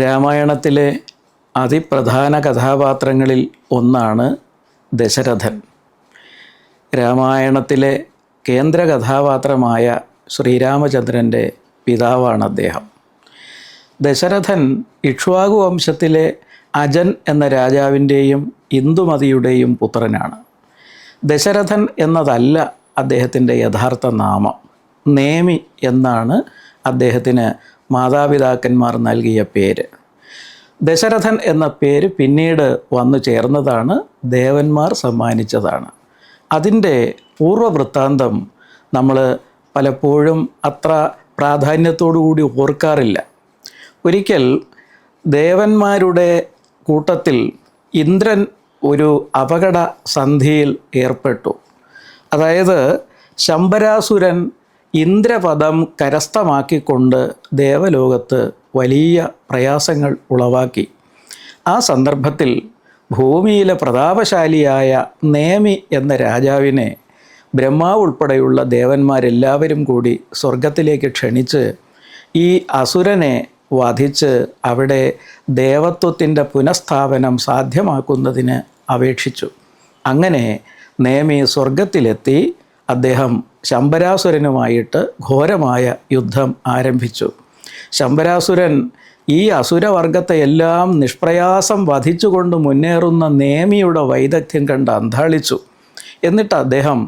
രാമായണത്തിലെ അതിപ്രധാന കഥാപാത്രങ്ങളിൽ ഒന്നാണ് ദശരഥൻ. രാമായണത്തിലെ കേന്ദ്ര കഥാപാത്രമായ ശ്രീരാമചന്ദ്രൻ്റെ പിതാവാണ് അദ്ദേഹം. ദശരഥൻ ഇക്ഷ്വാകു വംശത്തിലെ അജൻ എന്ന രാജാവിൻ്റെയും ഇന്ദുമതിയുടെയും പുത്രനാണ്. ദശരഥൻ എന്നതല്ല അദ്ദേഹത്തിൻ്റെ യഥാർത്ഥ നാമം. നേമി എന്നാണ് അദ്ദേഹത്തിന് മാതാപിതാക്കന്മാർ നൽകിയ പേര്. ദശരഥൻ എന്ന പേര് പിന്നീട് വന്നു ചേർന്നതാണ്, ദേവന്മാർ സമ്മാനിച്ചതാണ്. അതിൻ്റെ പൂർവ്വവൃത്താന്തം നമ്മൾ പലപ്പോഴും അത്ര പ്രാധാന്യത്തോടുകൂടി ഓർക്കാറില്ല. ഒരിക്കൽ ദേവന്മാരുടെ കൂട്ടത്തിൽ ഇന്ദ്രൻ ഒരു അപകട സന്ധിയിൽ ഏർപ്പെട്ടു. അതായത് ശംബരാസുരൻ ഇന്ദ്രപദം കരസ്ഥമാക്കിക്കൊണ്ട് ദേവലോകത്ത് വലിയ പ്രയാസങ്ങൾ ഉളവാക്കി. ആ സന്ദർഭത്തിൽ ഭൂമിയിലെ പ്രതാപശാലിയായ നേമി എന്ന രാജാവിനെ ബ്രഹ്മാവ് ഉൾപ്പെടെയുള്ള ദേവന്മാരെല്ലാവരും കൂടി സ്വർഗത്തിലേക്ക് ക്ഷണിച്ച് ഈ അസുരനെ വധിച്ച് അവിടെ ദേവത്വത്തിൻ്റെ പുനഃസ്ഥാപനം സാധ്യമാക്കുന്നതിന് അപേക്ഷിച്ചു. അങ്ങനെ നേമി സ്വർഗത്തിലെത്തി അദ്ദേഹം ശംബരാസുരനുമായിട്ട് ഘോരമായ യുദ്ധം ആരംഭിച്ചു. ശംബരാസുരൻ ഈ അസുരവർഗത്തെയെല്ലാം നിഷ്പ്രയാസം വധിച്ചുകൊണ്ട് മുന്നേറുന്ന നേമിയുടെ വൈദഗ്ധ്യം കണ്ട് അന്ധാളിച്ചു. എന്നിട്ട് അദ്ദേഹം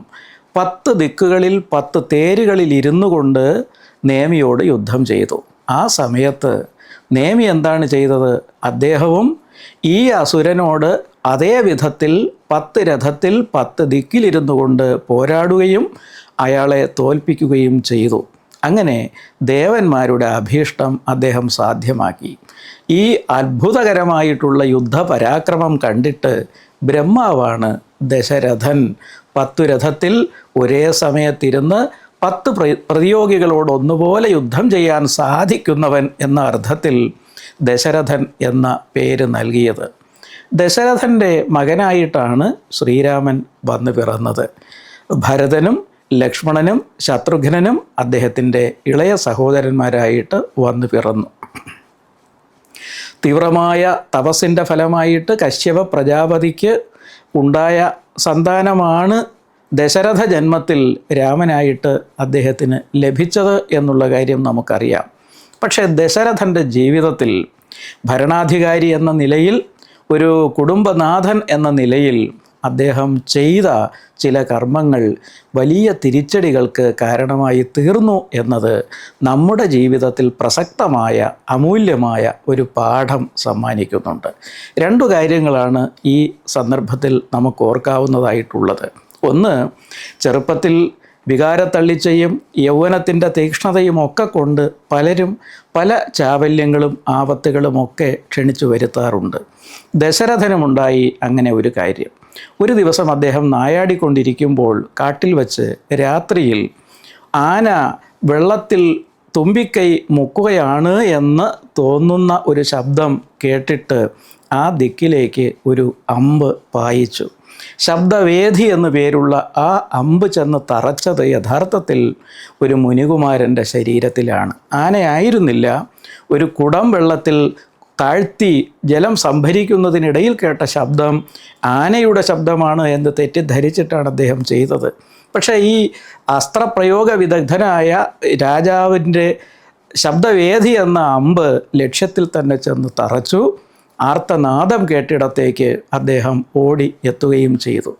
10 ദിക്കുകളിൽ 10 തേരുകളിൽ ഇരുന്നു കൊണ്ട് നേമിയോട് യുദ്ധം ചെയ്തു. ആ സമയത്ത് നേമി എന്താണ് ചെയ്തത്? അദ്ദേഹവും ഈ അസുരനോട് അതേ വിധത്തിൽ 10 രഥത്തിൽ 10 ദിക്കിലിരുന്നു കൊണ്ട് പോരാടുകയും അയാളെ തോൽപ്പിക്കുകയും ചെയ്തു. അങ്ങനെ ദേവന്മാരുടെ അഭീഷ്ടം അദ്ദേഹം സാധ്യമാക്കി. ഈ അത്ഭുതകരമായിട്ടുള്ള യുദ്ധപരാക്രമം കണ്ടിട്ട് ബ്രഹ്മാവാണ് ദശരഥൻ 10 രഥത്തിൽ ഒരേ സമയത്തിരുന്ന് 10 പ്രതിയോഗികളോട് ഒന്നുപോലെ യുദ്ധം ചെയ്യാൻ സാധിക്കുന്നവൻ എന്ന അർത്ഥത്തിൽ ദശരഥൻ എന്ന പേര് നൽകിയത്. ദശരഥൻ്റെ മകനായിട്ടാണ് ശ്രീരാമൻ വന്നു പിറന്നത്. ഭരതനും ലക്ഷ്മണനും ശത്രുഘ്നനും അദ്ദേഹത്തിൻ്റെ ഇളയ സഹോദരന്മാരായിട്ട് വന്നു പിറന്നു. തീവ്രമായ തപസ്സിൻ്റെ ഫലമായിട്ട് കശ്യപ പ്രജാപതിക്ക് ഉണ്ടായ സന്താനമാണ് ദശരഥ ജന്മത്തിൽ രാമനായിട്ട് അദ്ദേഹത്തിന് ലഭിച്ചത് എന്നുള്ള കാര്യം നമുക്കറിയാം. പക്ഷേ ദശരഥൻ്റെ ജീവിതത്തിൽ ഭരണാധികാരി എന്ന നിലയിൽ, ഒരു കുടുംബനാഥൻ എന്ന നിലയിൽ അദ്ദേഹം ചെയ്ത ചില കർമ്മങ്ങൾ വലിയ തിരിച്ചടികൾക്ക് കാരണമായി തീർന്നു എന്നത് നമ്മുടെ ജീവിതത്തിൽ പ്രസക്തമായ അമൂല്യമായ ഒരു പാഠം സമ്മാനിക്കുന്നുണ്ട്. 2 കാര്യങ്ങളാണ് ഈ സന്ദർഭത്തിൽ നമുക്ക് ഓർക്കാവുന്നതായിട്ടുള്ളത്. ഒന്ന്, ചെറുപ്പത്തിൽ വികാരത്തള്ളിച്ചയും യൗവനത്തിൻ്റെ തീക്ഷ്ണതയും ഒക്കെ കൊണ്ട് പലരും പല ചാബല്യങ്ങളും ആപത്തുകളുമൊക്കെ ക്ഷണിച്ചു വരുത്താറുണ്ട്. ദശരഥനുമുണ്ടായി അങ്ങനെ ഒരു കാര്യം. ഒരു ദിവസം അദ്ദേഹം നായാടിക്കൊണ്ടിരിക്കുമ്പോൾ കാട്ടിൽ വച്ച് രാത്രിയിൽ ആന വെള്ളത്തിൽ തുമ്പിക്കൈ മുക്കുകയാണ് എന്ന് തോന്നുന്ന ഒരു ശബ്ദം കേട്ടിട്ട് ആ ദിക്കിലേക്ക് ഒരു അമ്പ് പായിച്ചു. ശബ്ദവേദി എന്നു പേരുള്ള ആ അമ്പ് ചെന്ന് തറച്ചത് യഥാർത്ഥത്തിൽ ഒരു മുനികുമാരൻ്റെ ശരീരത്തിലാണ്. ആനയായിരുന്നില്ല. ഒരു കുടം വെള്ളത്തിൽ താഴ്ത്തി ജലം സംഭരിക്കുന്നതിനിടയിൽ കേട്ട ശബ്ദം ആനയുടെ ശബ്ദമാണ് എന്ന് തെറ്റിദ്ധരിച്ചിട്ടാണ് അദ്ദേഹം ചെയ്തത്. പക്ഷേ ഈ അസ്ത്രപ്രയോഗ വിദഗ്ധനായ രാജാവിൻ്റെ ശബ്ദവേദി എന്ന അമ്പ് ലക്ഷ്യത്തിൽ തന്നെ ചെന്ന് തറച്ചു. ആർത്തനാദം കേട്ടിടത്തേക്ക് അദ്ദേഹം ഓടി എത്തുകയും ചെയ്തു.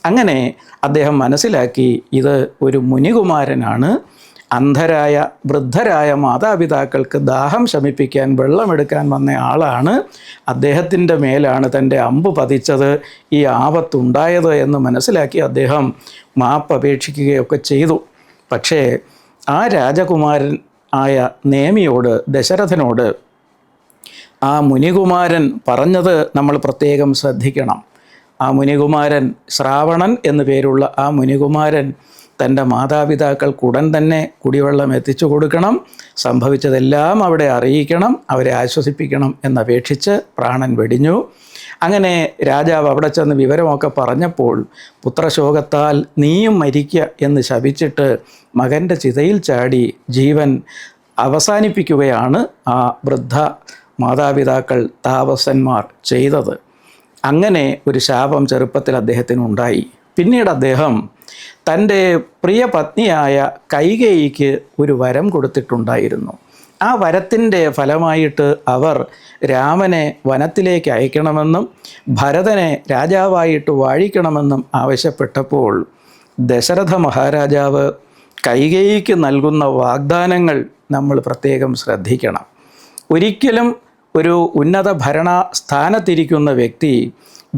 അങ്ങനെ അദ്ദേഹം മനസ്സിലാക്കി, ഇത് ഒരു മുനികുമാരനാണ്. അന്ധരായ വൃദ്ധരായ മാതാപിതാക്കൾക്ക് ദാഹം ശമിപ്പിക്കാൻ വെള്ളമെടുക്കാൻ വന്ന ആളാണ്. അദ്ദേഹത്തിൻ്റെ മേലാണ് തൻ്റെ അമ്പ് പതിച്ചത്, ഈ ആപത്തുണ്ടായത് എന്ന് മനസ്സിലാക്കി അദ്ദേഹം മാപ്പപേക്ഷിക്കുകയൊക്കെ ചെയ്തു. പക്ഷേ ആ രാജകുമാരൻ ആയ നേമിയോട്, ദശരഥനോട് ആ മുനികുമാരൻ പറഞ്ഞത് നമ്മൾ പ്രത്യേകം ശ്രദ്ധിക്കണം. ആ മുനികുമാരൻ, ശ്രാവണൻ എന്നു പേരുള്ള ആ മുനികുമാരൻ തൻ്റെ മാതാപിതാക്കൾക്ക് ഉടൻ തന്നെ കുടിവെള്ളം എത്തിച്ചു കൊടുക്കണം, സംഭവിച്ചതെല്ലാം അവിടെ അറിയിക്കണം, അവരെ ആശ്വസിപ്പിക്കണം എന്നപേക്ഷിച്ച് പ്രാണൻ വെടിഞ്ഞു. അങ്ങനെ രാജാവ് അവിടെ ചെന്ന് വിവരമൊക്കെ പറഞ്ഞപ്പോൾ പുത്രശോകത്താൽ നീയും മരിക്കുക എന്ന് ശപിച്ചിട്ട് മകൻ്റെ ചിതയിൽ ചാടി ജീവൻ അവസാനിപ്പിക്കുകയാണ് ആ വൃദ്ധ മാതാപിതാക്കൾ താപസന്മാർ ചെയ്തത്. അങ്ങനെ ഒരു ശാപം ചെറുപ്പത്തിൽ അദ്ദേഹത്തിനുണ്ടായി. പിന്നീട് അദ്ദേഹം തൻ്റെ പ്രിയ പത്നിയായ കൈകേയിക്ക് ഒരു വരം കൊടുത്തിട്ടുണ്ടായിരുന്നു. ആ വരത്തിൻ്റെ ഫലമായിട്ട് അവർ രാമനെ വനത്തിലേക്ക് അയക്കണമെന്നും ഭരതനെ രാജാവായിട്ട് വാഴിക്കണമെന്നും ആവശ്യപ്പെട്ടപ്പോൾ ദശരഥ മഹാരാജാവ് കൈകേയിക്ക് നൽകുന്ന വാഗ്ദാനങ്ങൾ നമ്മൾ പ്രത്യേകം ശ്രദ്ധിക്കണം. ഒരിക്കലും ഒരു ഉന്നത ഭരണ സ്ഥാനത്തിരിക്കുന്ന വ്യക്തി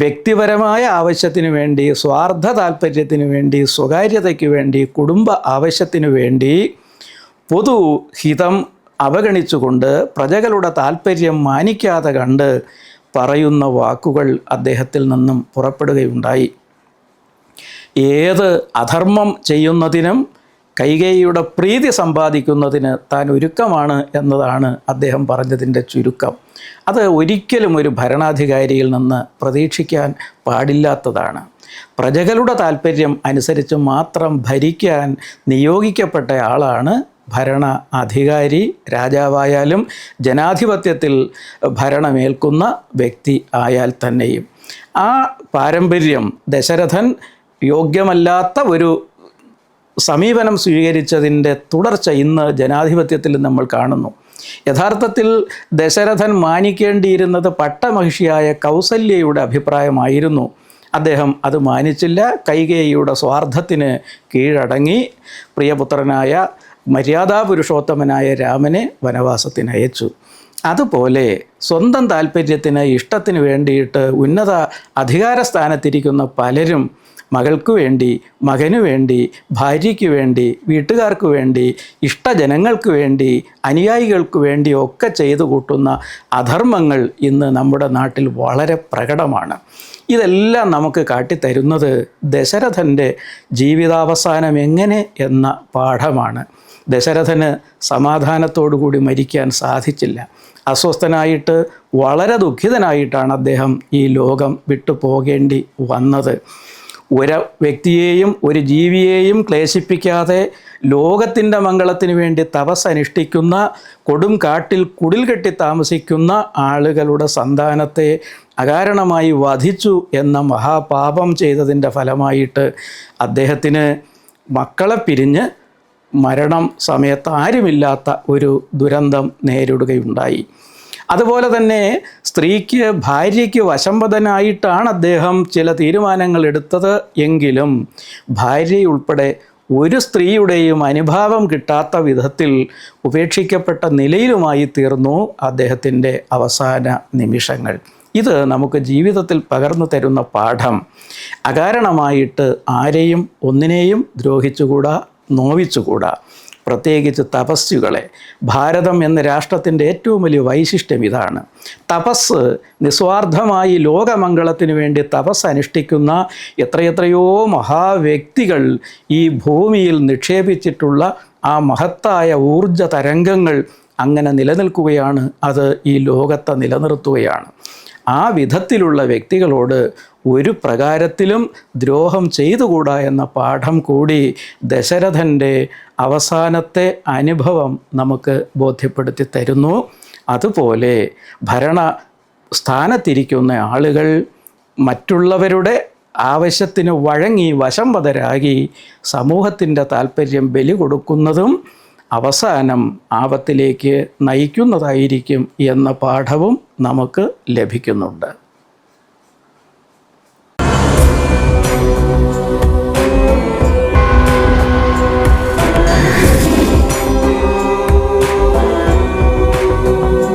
വ്യക്തിപരമായ ആവശ്യത്തിനു വേണ്ടി, സ്വാർത്ഥ താല്പര്യത്തിനു വേണ്ടി, സ്വകാര്യതയ്ക്ക് വേണ്ടി, കുടുംബ ആവശ്യത്തിനു വേണ്ടി പൊതുഹിതം അവഗണിച്ചുകൊണ്ട് പ്രജകളുടെ താല്പര്യം മാനിക്കാതെ കണ്ട് പറയുന്ന വാക്കുകൾ അദ്ദേഹത്തിൽ നിന്നും പുറപ്പെടുകയുണ്ടായി. ഏത് അധർമ്മം ചെയ്യുന്നതിനും കൈകേയിയുടെ പ്രീതി സമ്പാദിക്കുന്നതിന് താൻ ഒരുക്കമാണ് എന്നതാണ് അദ്ദേഹം പറഞ്ഞതിൻ്റെ ചുരുക്കം. അത് ഒരിക്കലും ഒരു ഭരണാധികാരിയിൽ നിന്ന് പ്രതീക്ഷിക്കാൻ പാടില്ലാത്തതാണ്. പ്രജകളുടെ താല്പര്യം അനുസരിച്ച് മാത്രം ഭരിക്കാൻ നിയോഗിക്കപ്പെട്ട ആളാണ് ഭരണ അധികാരി. രാജാവായാലും ജനാധിപത്യത്തിൽ ഭരണമേൽക്കുന്ന വ്യക്തി ആയാൽ തന്നെയും. ആ പാരമ്പര്യം ദശരഥൻ യോഗ്യമല്ലാത്ത ഒരു സമീപനം സ്വീകരിച്ചതിൻ്റെ തുടർച്ച ഇന്ന് ജനാധിപത്യത്തിൽ നമ്മൾ കാണുന്നു. യഥാർത്ഥത്തിൽ ദശരഥൻ മാനിക്കേണ്ടിയിരുന്നത് പട്ടമഹിഷിയായ കൗസല്യയുടെ അഭിപ്രായമായിരുന്നു. അദ്ദേഹം അത് മാനിച്ചില്ല. കൈകേയിയുടെ സ്വാർത്ഥത്തിന് കീഴടങ്ങി പ്രിയപുത്രനായ മര്യാദാപുരുഷോത്തമനായ രാമനെ വനവാസത്തിന് അയച്ചു. അതുപോലെ സ്വന്തം താല്പര്യത്തിന്, ഇഷ്ടത്തിന് വേണ്ടിയിട്ട് ഉന്നത അധികാരസ്ഥാനത്തിരിക്കുന്ന പലരും മകൾക്ക് വേണ്ടി, മകനു വേണ്ടി, ഭാര്യയ്ക്ക് വേണ്ടി, വീട്ടുകാർക്ക് വേണ്ടി, ഇഷ്ടജനങ്ങൾക്ക് വേണ്ടി, അനുയായികൾക്ക് വേണ്ടി ഒക്കെ ചെയ്തു കൂട്ടുന്ന അധർമ്മങ്ങൾ ഇന്ന് നമ്മുടെ നാട്ടിൽ വളരെ പ്രകടമാണ്. ഇതെല്ലാം നമുക്ക് കാട്ടിത്തരുന്നത് ദശരഥൻ്റെ ജീവിതാവസാനം എങ്ങനെ എന്ന പാഠമാണ്. ദശരഥന് സമാധാനത്തോടുകൂടി മരിക്കാൻ സാധിച്ചില്ല. അസ്വസ്ഥനായിട്ട് വളരെ ദുഃഖിതനായിട്ടാണ് അദ്ദേഹം ഈ ലോകം വിട്ടു പോകേണ്ടി വന്നത്. ഒരു വ്യക്തിയെയും ഒരു ജീവിയെയും ക്ലേശിപ്പിക്കാതെ ലോകത്തിൻ്റെ മംഗളത്തിന് വേണ്ടി തപസ്സനുഷ്ഠിക്കുന്ന, കൊടും കാട്ടിൽ കുടിൽ കെട്ടി താമസിക്കുന്ന ആളുകളുടെ സന്താനത്തെ അകാരണമായി വധിച്ചു എന്ന മഹാപാപം ചെയ്തതിൻ്റെ ഫലമായിട്ട് അദ്ദേഹത്തിന് മക്കളെ പിരിഞ്ഞ് മരണം സമയത്ത് ആരുമില്ലാത്ത ഒരു ദുരന്തം നേരിടുകയുണ്ടായി. അതുപോലെ തന്നെ സ്ത്രീക്ക്, ഭാര്യയ്ക്ക് വശംവദനായിട്ടാണ് അദ്ദേഹം ചില തീരുമാനങ്ങൾ എടുത്തത് എങ്കിലും ഭാര്യയുൾപ്പെടെ ഒരു സ്ത്രീയുടെയും അനുഭാവം കിട്ടാത്ത വിധത്തിൽ ഉപേക്ഷിക്കപ്പെട്ട നിലയിലുമായി തീർന്നു അദ്ദേഹത്തിൻ്റെ അവസാന നിമിഷങ്ങൾ. ഇത് നമുക്ക് ജീവിതത്തിൽ പകർന്നു തരുന്ന പാഠം, അകാരണമായിട്ട് ആരെയും ഒന്നിനെയും ദ്രോഹിച്ചുകൂടാ, നോവിച്ചുകൂടാ. പ്രത്യേകിച്ച് തപസ്സുകളെ. ഭാരതം എന്ന രാഷ്ട്രത്തിൻ്റെ ഏറ്റവും വലിയ വൈശിഷ്ട്യം ഇതാണ്. തപസ് നിസ്വാർത്ഥമായി ലോകമംഗളത്തിന് വേണ്ടി തപസ് അനുഷ്ഠിക്കുന്ന എത്രയെത്രയോ മഹാവ്യക്തികൾ ഈ ഭൂമിയിൽ നിക്ഷേപിച്ചിട്ടുള്ള ആ മഹത്തായ ഊർജ തരംഗങ്ങൾ അങ്ങനെ നിലനിൽക്കുകയാണ്. അത് ഈ ലോകത്തെ നിലനിർത്തുകയാണ്. ആ വിധത്തിലുള്ള വ്യക്തികളോട് ഒരു പ്രകാരത്തിലും ദ്രോഹം ചെയ്തുകൂടാ എന്ന പാഠം കൂടി ദശരഥൻ്റെ അവസാനത്തെ അനുഭവം നമുക്ക് ബോധ്യപ്പെടുത്തി തരുന്നു. അതുപോലെ ഭരണ സ്ഥാനത്തിരിക്കുന്ന ആളുകൾ മറ്റുള്ളവരുടെ ആവശ്യത്തിന് വഴങ്ങി വശംവദരാകി സമൂഹത്തിൻ്റെ താല്പര്യം ബലി കൊടുക്കുന്നതും അവസാനം ആപത്തിലേക്ക് നയിക്കുന്നതായിരിക്കും എന്ന പാഠവും നമുക്ക് ലഭിക്കുന്നുണ്ട്.